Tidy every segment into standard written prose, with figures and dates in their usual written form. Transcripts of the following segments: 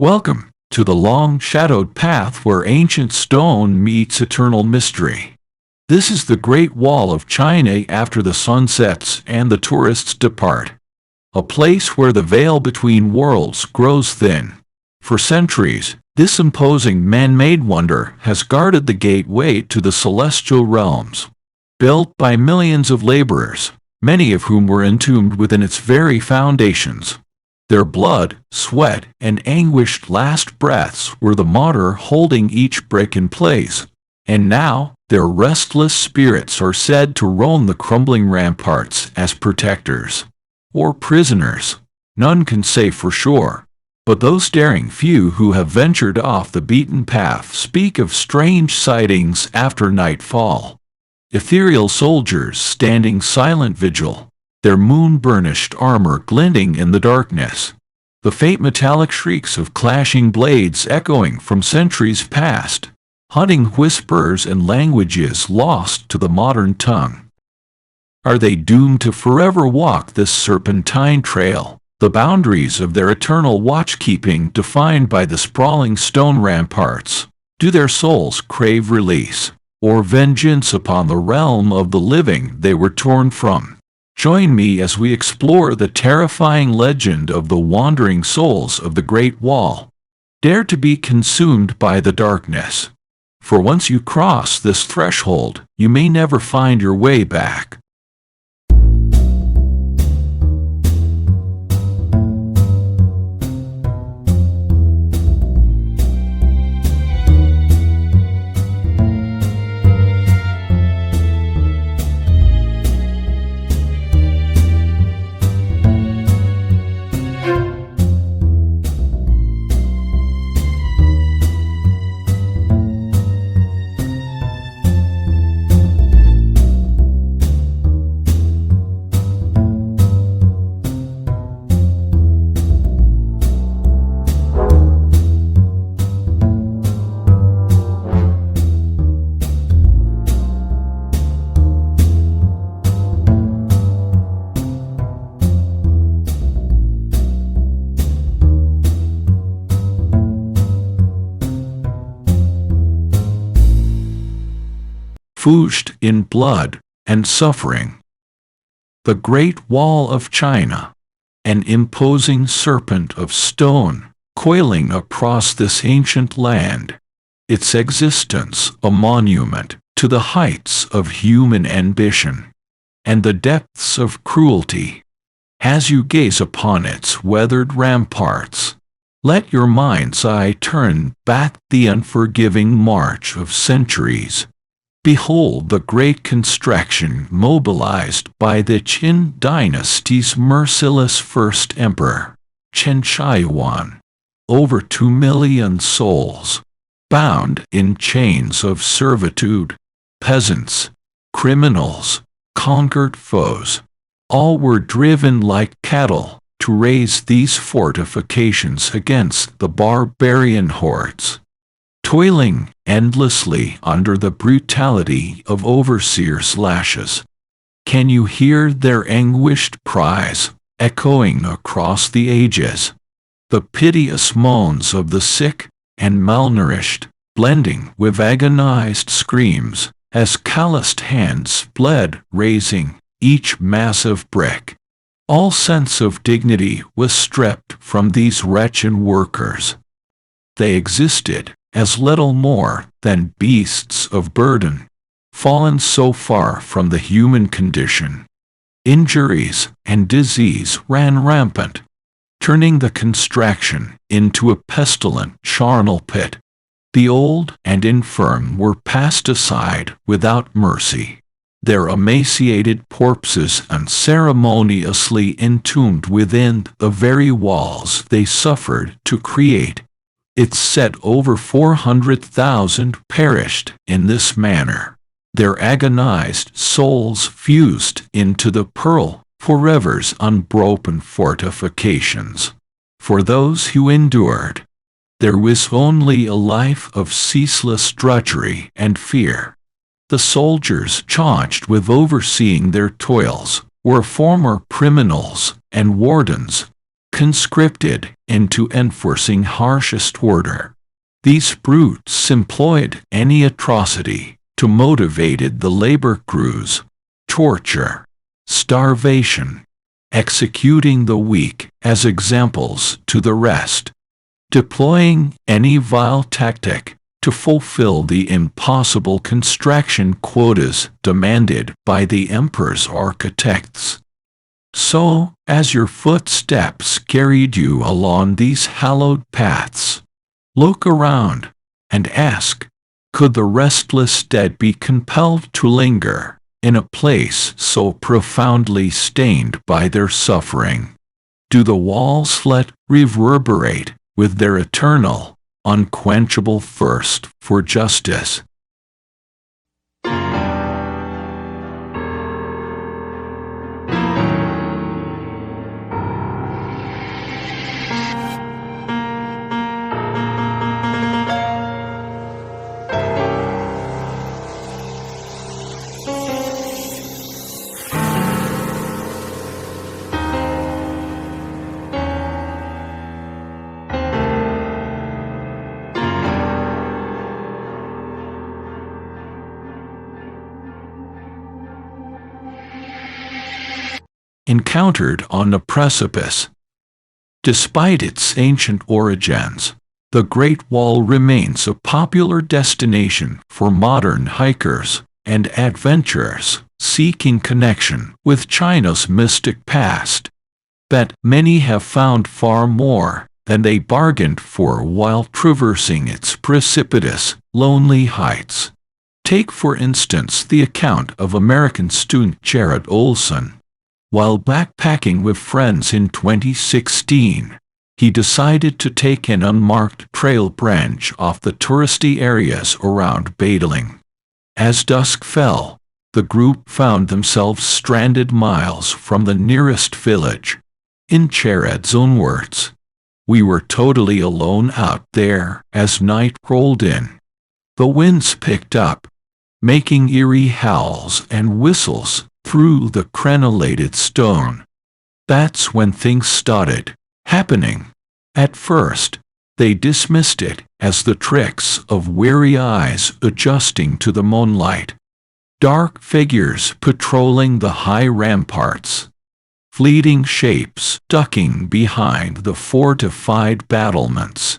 Welcome to the long-shadowed path where ancient stone meets eternal mystery. This is the Great Wall of China after the sun sets and the tourists depart. A place where the veil between worlds grows thin. For centuries, this imposing man-made wonder has guarded the gateway to the celestial realms. Built by millions of laborers, many of whom were entombed within its very foundations. Their blood, sweat, and anguished last breaths were the mortar holding each brick in place, and now their restless spirits are said to roam the crumbling ramparts as protectors or prisoners. None can say for sure, but those daring few who have ventured off the beaten path speak of strange sightings after nightfall. Ethereal soldiers standing silent vigil, their moon-burnished armor glinting in the darkness. The faint metallic shrieks of clashing blades echoing from centuries past, hunting whispers and languages lost to the modern tongue. Are they doomed to forever walk this serpentine trail, the boundaries of their eternal watchkeeping defined by the sprawling stone ramparts? Do their souls crave release, or vengeance upon the realm of the living they were torn from? Join me as we explore the terrifying legend of the wandering souls of the Great Wall. Dare to be consumed by the darkness. For once you cross this threshold, you may never find your way back. Fused in blood and suffering. The Great Wall of China, an imposing serpent of stone, coiling across this ancient land, its existence a monument to the heights of human ambition and the depths of cruelty. As you gaze upon its weathered ramparts, let your mind's eye turn back the unforgiving march of centuries. Behold the great construction mobilized by the Qin dynasty's merciless first emperor, Chen Shiyuan. Over 2 million souls, bound in chains of servitude, peasants, criminals, conquered foes, all were driven like cattle to raise these fortifications against the barbarian hordes. Toiling endlessly under the brutality of overseers' lashes. Can you hear their anguished cries echoing across the ages? The piteous moans of the sick and malnourished, blending with agonized screams as calloused hands bled, raising each massive brick. All sense of dignity was stripped from these wretched workers. They existed as little more than beasts of burden, fallen so far from the human condition. Injuries and disease ran rampant, turning the construction into a pestilent charnel pit. The old and infirm were passed aside without mercy, their emaciated corpses unceremoniously entombed within the very walls they suffered to create. It said over 400,000 perished in this manner, their agonized souls fused into the pearl forever's unbroken fortifications. For those who endured, there was only a life of ceaseless drudgery and fear. The soldiers charged with overseeing their toils were former criminals and wardens, conscripted into enforcing harshest order. These brutes employed any atrocity to motivate the labor crews, torture, starvation, executing the weak as examples to the rest, deploying any vile tactic to fulfill the impossible construction quotas demanded by the emperor's architects. So, as your footsteps carried you along these hallowed paths, look around and ask, could the restless dead be compelled to linger in a place so profoundly stained by their suffering? Do the walls let reverberate with their eternal, unquenchable thirst for justice? Encountered on the precipice. Despite its ancient origins, the Great Wall remains a popular destination for modern hikers and adventurers seeking connection with China's mystic past. But many have found far more than they bargained for while traversing its precipitous, lonely heights. Take for instance the account of American student Jared Olson. While backpacking with friends in 2016, he decided to take an unmarked trail branch off the touristy areas around Badaling. As dusk fell, the group found themselves stranded miles from the nearest village. In Jared's own words, "We were totally alone out there as night rolled in. The winds picked up, making eerie howls and whistles through the crenellated stone. That's when things started happening. At first, they dismissed it as the tricks of weary eyes adjusting to the moonlight. Dark figures patrolling the high ramparts, fleeting shapes ducking behind the fortified battlements.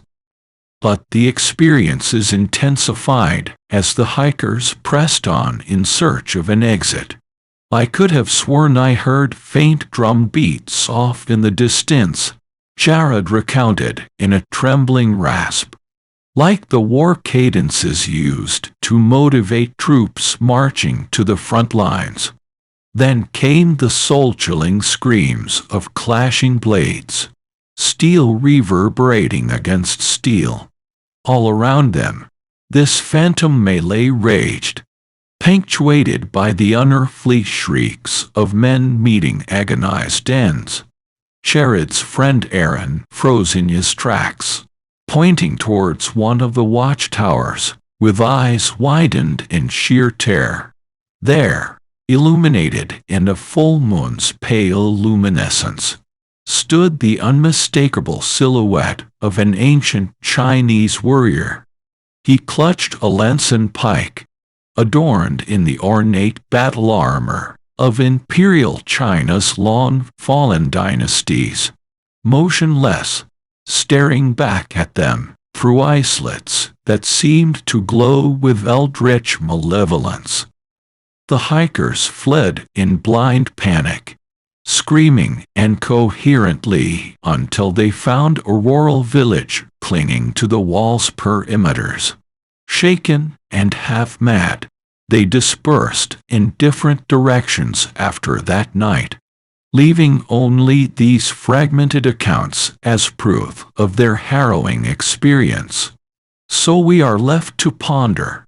But the experiences intensified as the hikers pressed on in search of an exit. I could have sworn I heard faint drum beats off in the distance," Jared recounted in a trembling rasp, "like the war cadences used to motivate troops marching to the front lines. Then came the soul-chilling screams of clashing blades, steel reverberating against steel. All around them, this phantom melee raged, punctuated by the unearthly shrieks of men meeting agonized ends." Jared's friend Aaron froze in his tracks, pointing towards one of the watchtowers, with eyes widened in sheer terror. There, illuminated in the full moon's pale luminescence, stood the unmistakable silhouette of an ancient Chinese warrior. He clutched a lance and pike, adorned in the ornate battle armor of imperial China's long-fallen dynasties, motionless, staring back at them through eyelets that seemed to glow with eldritch malevolence. The hikers fled in blind panic, screaming incoherently until they found a rural village clinging to the wall's perimeters. Shaken and half-mad, they dispersed in different directions after that night, leaving only these fragmented accounts as proof of their harrowing experience. So we are left to ponder,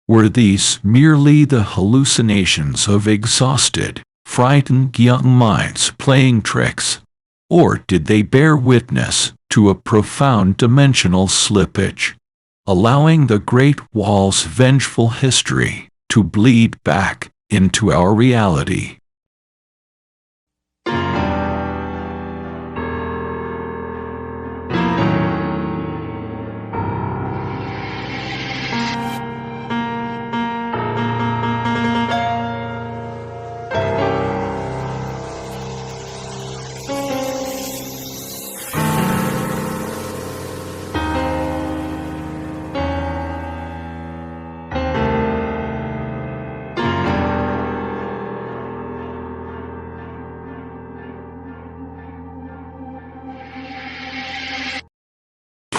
were these merely the hallucinations of exhausted, frightened young minds playing tricks, or did they bear witness to a profound dimensional slippage, allowing the Great Wall's vengeful history to bleed back into our reality?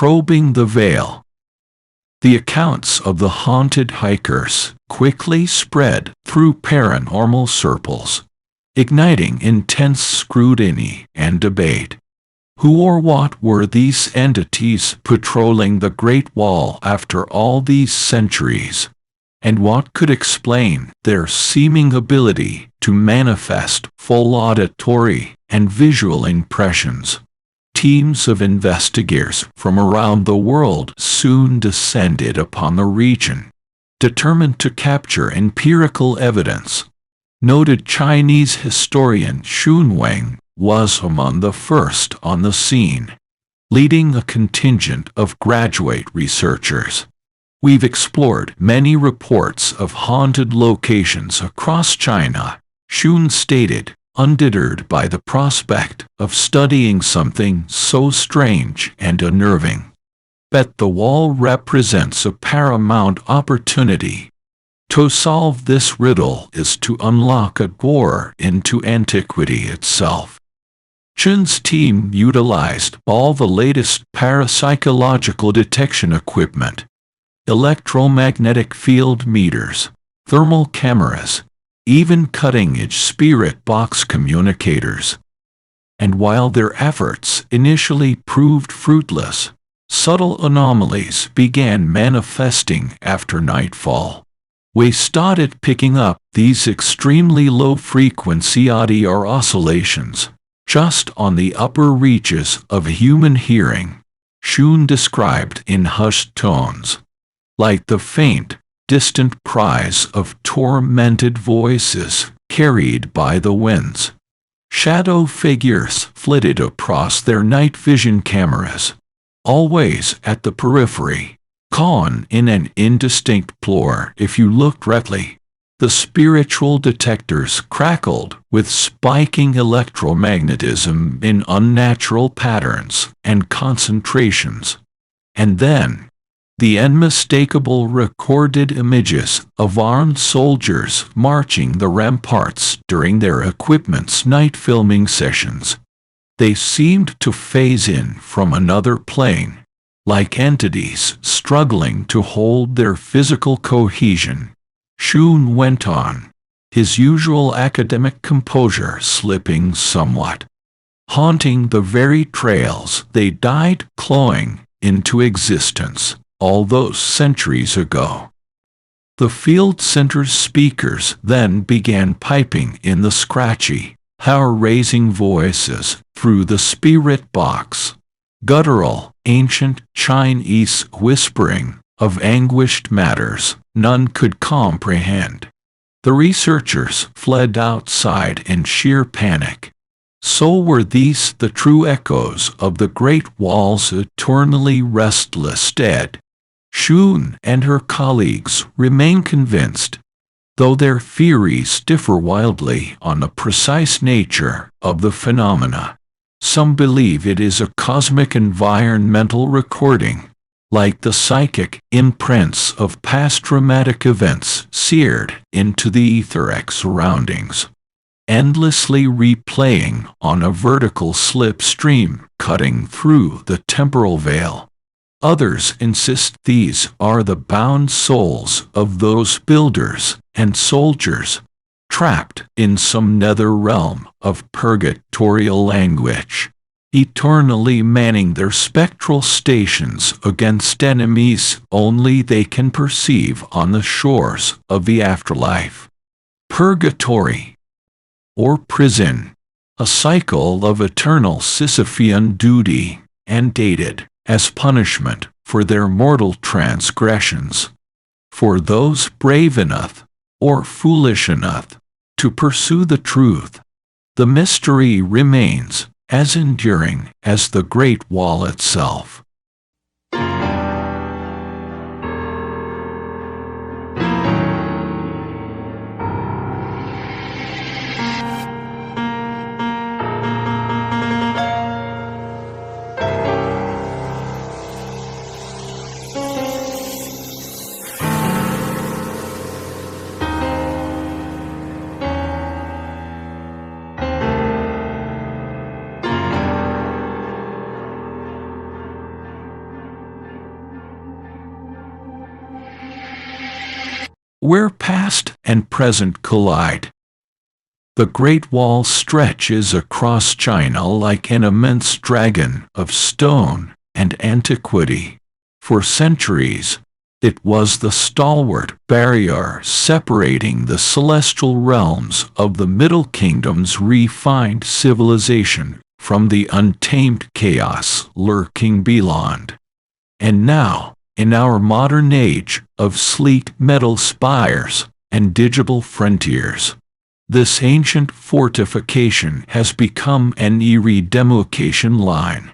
probing the veil. The accounts of the haunted hikers quickly spread through paranormal circles, igniting intense scrutiny and debate. Who or what were these entities patrolling the Great Wall after all these centuries? And what could explain their seeming ability to manifest full auditory and visual impressions? Teams of investigators from around the world soon descended upon the region, determined to capture empirical evidence. Noted Chinese historian Xun Wang was among the first on the scene, leading a contingent of graduate researchers. We've explored many reports of haunted locations across China, Xun stated, undeterred by the prospect of studying something so strange and unnerving. But the wall represents a paramount opportunity. To solve this riddle is to unlock a door into antiquity itself. Chun's team utilized all the latest parapsychological detection equipment, electromagnetic field meters, thermal cameras, even cutting-edge spirit box communicators. And while their efforts initially proved fruitless, subtle anomalies began manifesting after nightfall. We started picking up these extremely low-frequency audio oscillations just on the upper reaches of human hearing, Xun described in hushed tones, like the faint, distant cries of tormented voices carried by the winds. Shadow figures flitted across their night vision cameras, always at the periphery, caught in an indistinct blur if you looked directly. The spiritual detectors crackled with spiking electromagnetism in unnatural patterns and concentrations. And then, the unmistakable recorded images of armed soldiers marching the ramparts during their equipment's night filming sessions. They seemed to phase in from another plane, like entities struggling to hold their physical cohesion. Xun went on, his usual academic composure slipping somewhat. Haunting the very trails they died clawing into existence all those centuries ago. The field center's speakers then began piping in the scratchy, power-raising voices through the spirit box. Guttural, ancient Chinese whispering of anguished matters none could comprehend. The researchers fled outside in sheer panic. So were these the true echoes of the Great Wall's eternally restless dead. Xun and her colleagues remain convinced, though their theories differ wildly on the precise nature of the phenomena. Some believe it is a cosmic environmental recording, like the psychic imprints of past traumatic events seared into the etheric surroundings, endlessly replaying on a vertical slipstream cutting through the temporal veil. Others insist these are the bound souls of those builders and soldiers, trapped in some nether realm of purgatorial anguish, eternally manning their spectral stations against enemies only they can perceive on the shores of the afterlife. Purgatory, or prison, a cycle of eternal Sisyphean duty, and dated as punishment for their mortal transgressions. For those brave enough, or foolish enough, to pursue the truth, the mystery remains as enduring as the Great Wall itself. where past and present collide. The Great Wall stretches across China like an immense dragon of stone and antiquity. For centuries, it was the stalwart barrier separating the celestial realms of the Middle Kingdom's refined civilization from the untamed chaos lurking beyond. And now, in our modern age of sleek metal spires and digital frontiers, this ancient fortification has become an eerie demarcation line,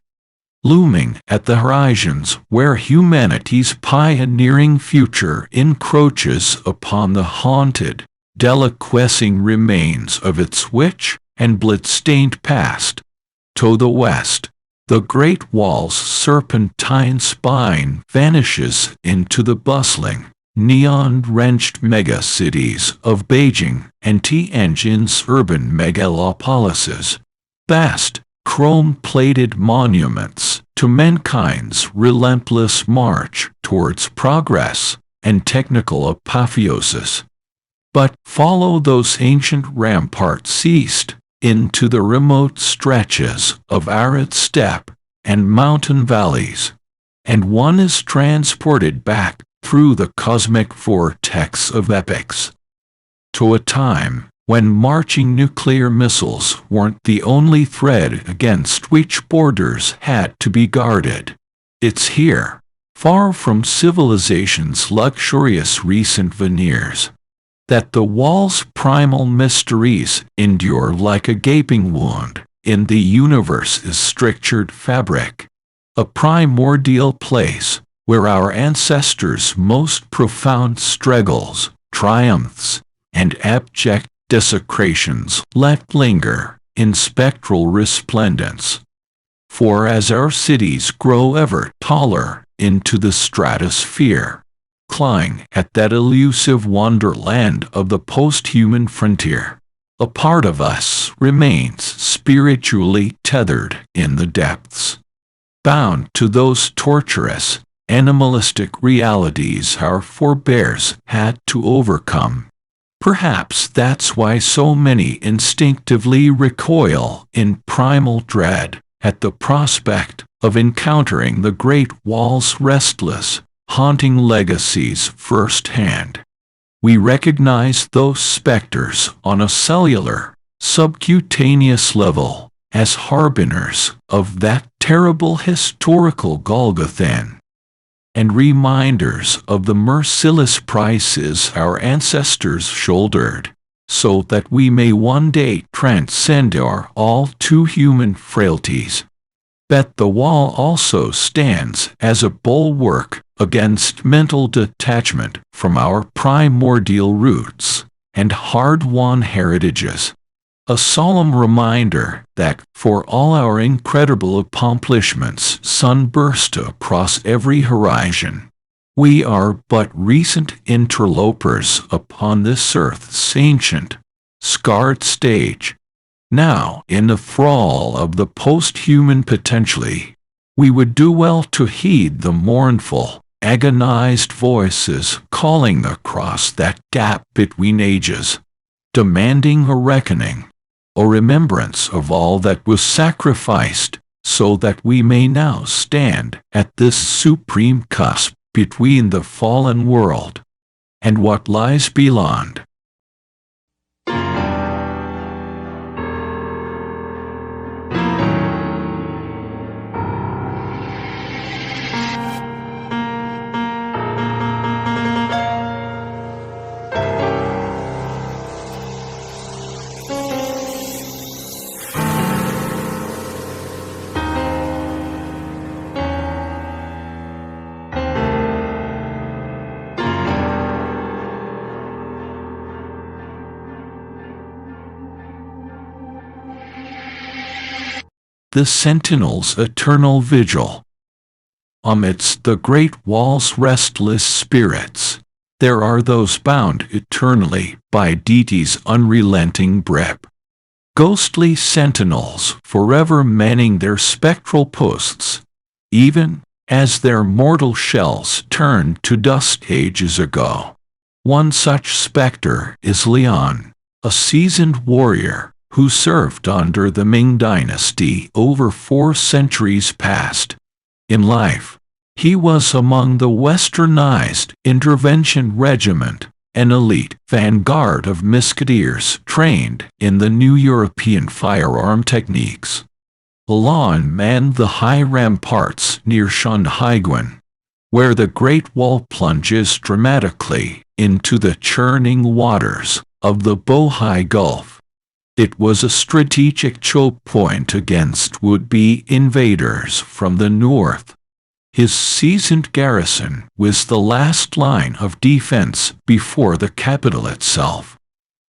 looming at the horizons where humanity's pioneering future encroaches upon the haunted, deliquescing remains of its witch and bloodstained past. To the west, the Great Wall's serpentine spine vanishes into the bustling, neon-drenched megacities of Beijing and Tianjin's urban megalopolises, vast, chrome-plated monuments to mankind's relentless march towards progress and technical apotheosis. But follow those ancient ramparts east into the remote stretches of arid steppe and mountain valleys, and one is transported back through the cosmic vortex of epics to a time when marching nuclear missiles weren't the only threat against which borders had to be guarded. It's here, far from civilization's luxurious recent veneers, that the wall's primal mysteries endure like a gaping wound in the universe's structured fabric, a primordial place where our ancestors' most profound struggles, triumphs, and abject desecrations left linger in spectral resplendence. For as our cities grow ever taller into the stratosphere, clawing at that elusive wonderland of the post-human frontier, a part of us remains spiritually tethered in the depths, bound to those torturous, animalistic realities our forebears had to overcome. Perhaps that's why so many instinctively recoil in primal dread at the prospect of encountering the Great Wall's restless, haunting legacies firsthand. We recognize those specters on a cellular, subcutaneous level as harbingers of that terrible historical Golgothan, and reminders of the merciless prices our ancestors shouldered, so that we may one day transcend our all too human frailties. But the wall also stands as a bulwark against mental detachment from our primordial roots and hard-won heritages, a solemn reminder that, for all our incredible accomplishments sunburst across every horizon, we are but recent interlopers upon this earth's ancient, scarred stage. Now, in the thrall of the post-human potentially, we would do well to heed the mournful, agonized voices calling across that gap between ages, demanding a reckoning, a remembrance of all that was sacrificed, so that we may now stand at this supreme cusp between the fallen world and what lies beyond. The Sentinel's eternal vigil. Amidst the Great Wall's restless spirits, there are those bound eternally by Deity's unrelenting grip. Ghostly sentinels forever manning their spectral posts, even as their mortal shells turned to dust ages ago. One such spectre is Lian, a seasoned warrior who served under the Ming dynasty over 4 centuries past. In life, he was among the westernized intervention regiment, an elite vanguard of musketeers trained in the new European firearm techniques. Lian manned the high ramparts near Shanhaiguan, where the Great Wall plunges dramatically into the churning waters of the Bohai Gulf. It was a strategic choke point against would-be invaders from the north. His seasoned garrison was the last line of defense before the capital itself.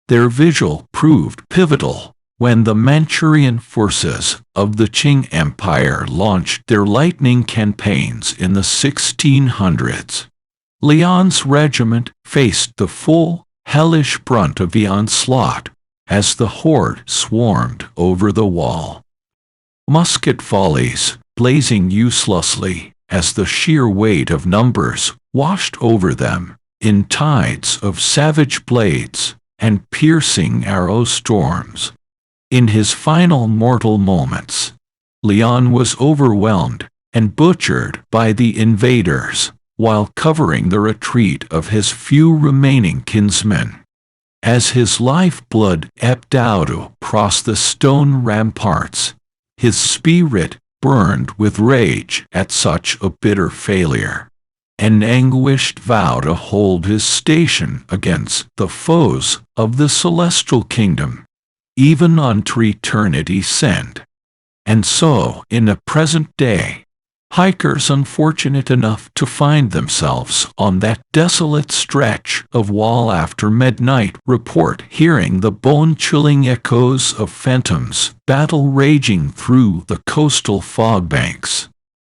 Their vigil proved pivotal when the Manchurian forces of the Qing Empire launched their lightning campaigns in the 1600s. Lian's regiment faced the full, hellish brunt of the onslaught as the horde swarmed over the wall. Musket volleys blazing uselessly as the sheer weight of numbers washed over them in tides of savage blades and piercing arrow storms. In his final mortal moments, Lian was overwhelmed and butchered by the invaders while covering the retreat of his few remaining kinsmen. As his lifeblood ebbed out across the stone ramparts, his spirit burned with rage at such a bitter failure. An anguished vow to hold his station against the foes of the celestial kingdom, even unto eternity's send. And so, in the present day, hikers unfortunate enough to find themselves on that desolate stretch of wall after midnight report hearing the bone-chilling echoes of phantoms battle raging through the coastal fog banks.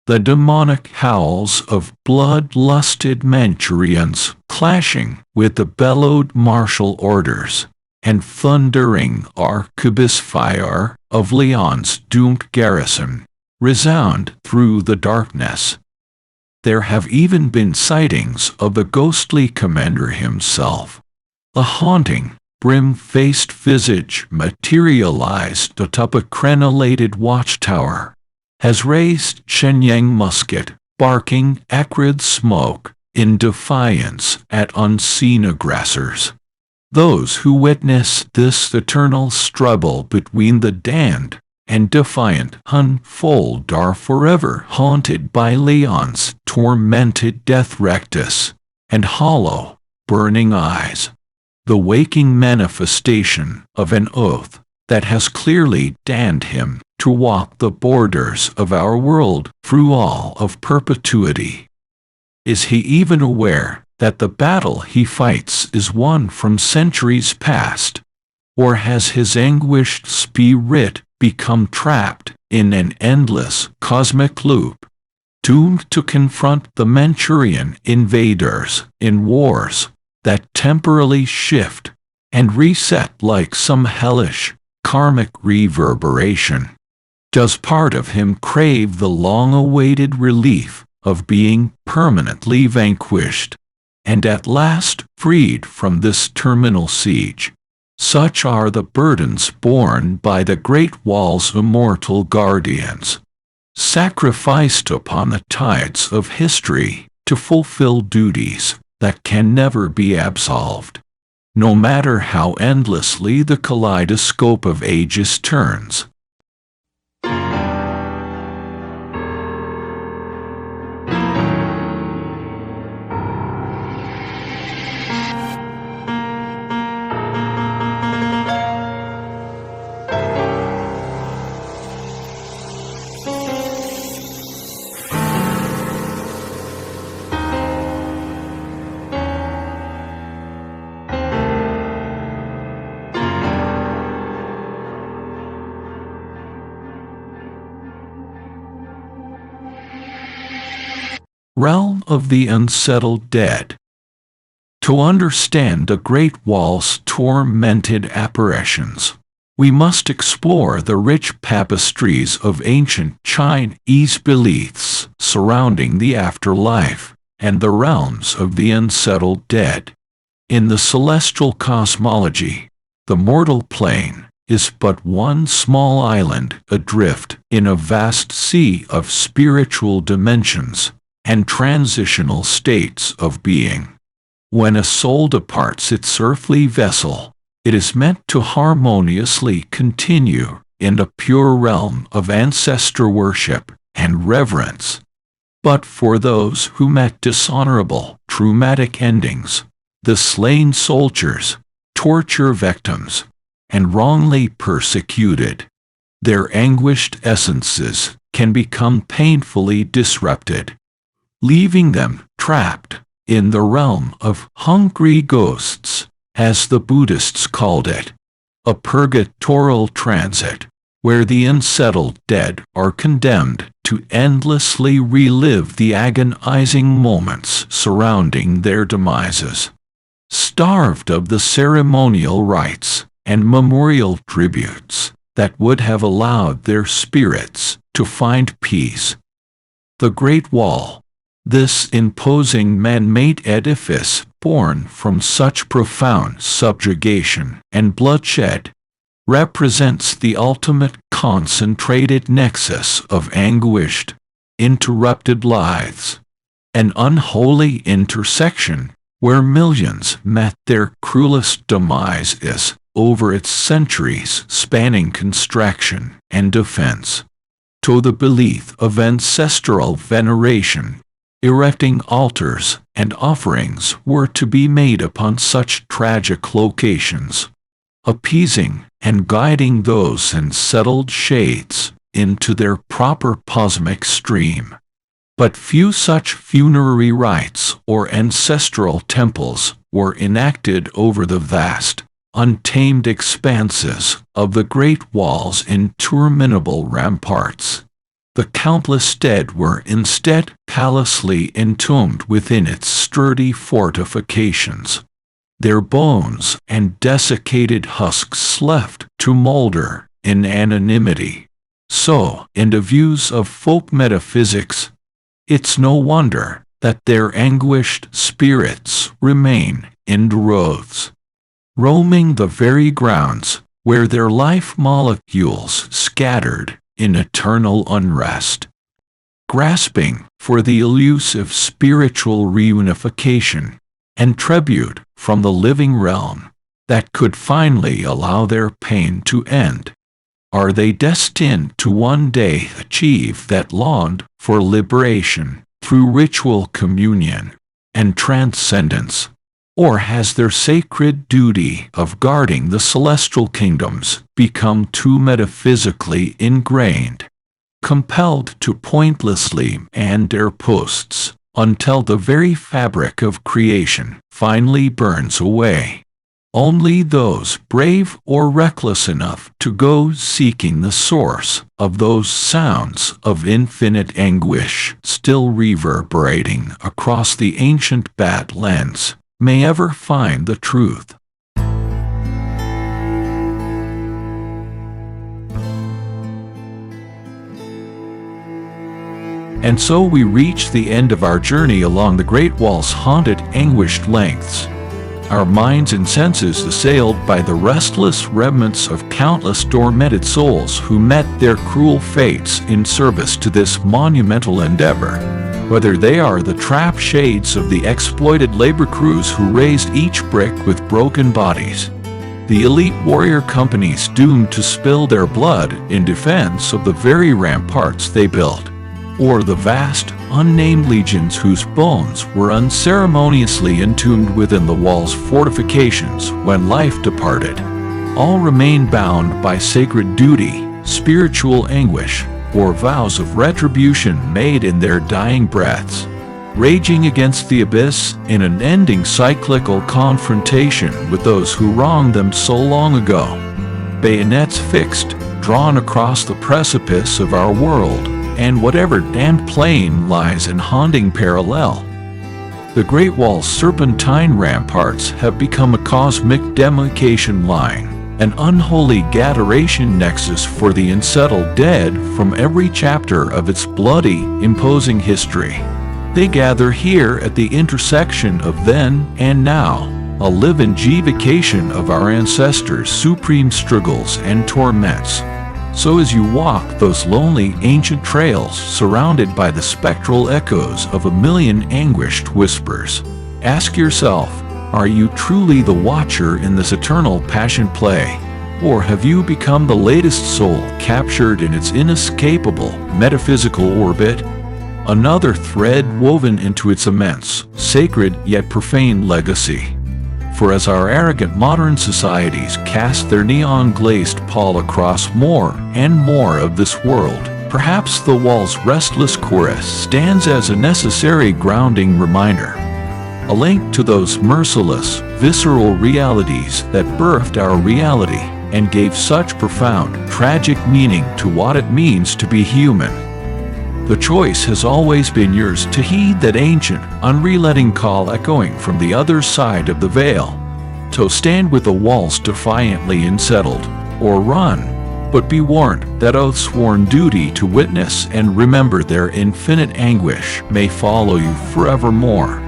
The demonic howls of blood-lusted Manchurians clashing with the bellowed martial orders and thundering arquebus fire of Lian's doomed garrison resound through the darkness. There have even been sightings of the ghostly commander himself. A haunting, brim-faced visage materialized atop a crenellated watchtower, has raised Shenyang musket, barking acrid smoke in defiance at unseen aggressors. Those who witness this eternal struggle between the damned and defiant unfold are forever haunted by Lian's tormented death rectus and hollow, burning eyes, the waking manifestation of an oath that has clearly damned him to walk the borders of our world through all of perpetuity. Is he even aware that the battle he fights is one from centuries past, or has his anguished spirit become trapped in an endless cosmic loop, doomed to confront the Manchurian invaders in wars that temporally shift and reset like some hellish, karmic reverberation? Does part of him crave the long-awaited relief of being permanently vanquished and at last freed from this terminal siege? Such are the burdens borne by the Great Wall's immortal guardians, sacrificed upon the tides of history to fulfill duties that can never be absolved, no matter how endlessly the kaleidoscope of ages turns. Realm of the unsettled dead. To understand the Great Wall's tormented apparitions, we must explore the rich tapestries of ancient Chinese beliefs surrounding the afterlife and the realms of the unsettled dead. In the celestial cosmology, the mortal plane is but one small island adrift in a vast sea of spiritual dimensions and transitional states of being. When a soul departs its earthly vessel, it is meant to harmoniously continue in the pure realm of ancestor worship and reverence. But for those who met dishonorable, traumatic endings, the slain soldiers, torture victims, and wrongly persecuted, their anguished essences can become painfully disrupted, leaving them trapped in the realm of hungry ghosts, as the Buddhists called it, a purgatorial transit, where the unsettled dead are condemned to endlessly relive the agonizing moments surrounding their demises. Starved of the ceremonial rites and memorial tributes that would have allowed their spirits to find peace. The Great Wall, this imposing man-made edifice born from such profound subjugation and bloodshed, represents the ultimate concentrated nexus of anguished, interrupted lives, an unholy intersection where millions met their cruelest demises over its centuries spanning construction and defense. To the belief of ancestral veneration, erecting altars and offerings were to be made upon such tragic locations, appeasing and guiding those unsettled shades into their proper cosmic stream. But few such funerary rites or ancestral temples were enacted over the vast, untamed expanses of the Great Wall's interminable ramparts. The countless dead were instead callously entombed within its sturdy fortifications, their bones and desiccated husks left to molder in anonymity. So, in the views of folk metaphysics, it's no wonder that their anguished spirits remain in droves, roaming the very grounds where their life molecules scattered in eternal unrest, grasping for the elusive spiritual reunification and tribute from the living realm that could finally allow their pain to end. Are they destined to one day achieve that longed for liberation through ritual communion and transcendence? Or has their sacred duty of guarding the celestial kingdoms become too metaphysically ingrained, compelled to pointlessly man their posts until the very fabric of creation finally burns away? Only those brave or reckless enough to go seeking the source of those sounds of infinite anguish still reverberating across the ancient badlands may ever find the truth. And so we reach the end of our journey along the Great Wall's haunted, anguished lengths. Our minds and senses assailed by the restless remnants of countless tormented souls who met their cruel fates in service to this monumental endeavor. Whether they are the trapped shades of the exploited labor crews who raised each brick with broken bodies, the elite warrior companies doomed to spill their blood in defense of the very ramparts they built, or the vast, unnamed legions whose bones were unceremoniously entombed within the wall's fortifications when life departed, all remain bound by sacred duty, spiritual anguish, or vows of retribution made in their dying breaths, raging against the abyss in an ending cyclical confrontation with those who wronged them so long ago. Bayonets fixed, drawn across the precipice of our world, and whatever damned plane lies in haunting parallel. The Great Wall's serpentine ramparts have become a cosmic demarcation line, an unholy gatheration nexus for the unsettled dead from every chapter of its bloody, imposing history. They gather here at the intersection of then and now, a live-injivication of our ancestors' supreme struggles and torments. So as you walk those lonely ancient trails surrounded by the spectral echoes of a million anguished whispers, ask yourself, are you truly the watcher in this eternal passion play? Or have you become the latest soul captured in its inescapable metaphysical orbit? Another thread woven into its immense, sacred yet profane legacy. For as our arrogant modern societies cast their neon-glazed pall across more and more of this world, perhaps the wall's restless chorus stands as a necessary grounding reminder. A link to those merciless, visceral realities that birthed our reality and gave such profound, tragic meaning to what it means to be human. The choice has always been yours to heed that ancient, unrelenting call echoing from the other side of the veil. To stand with the walls defiantly unsettled, or run, but be warned that oath-sworn duty to witness and remember their infinite anguish may follow you forevermore.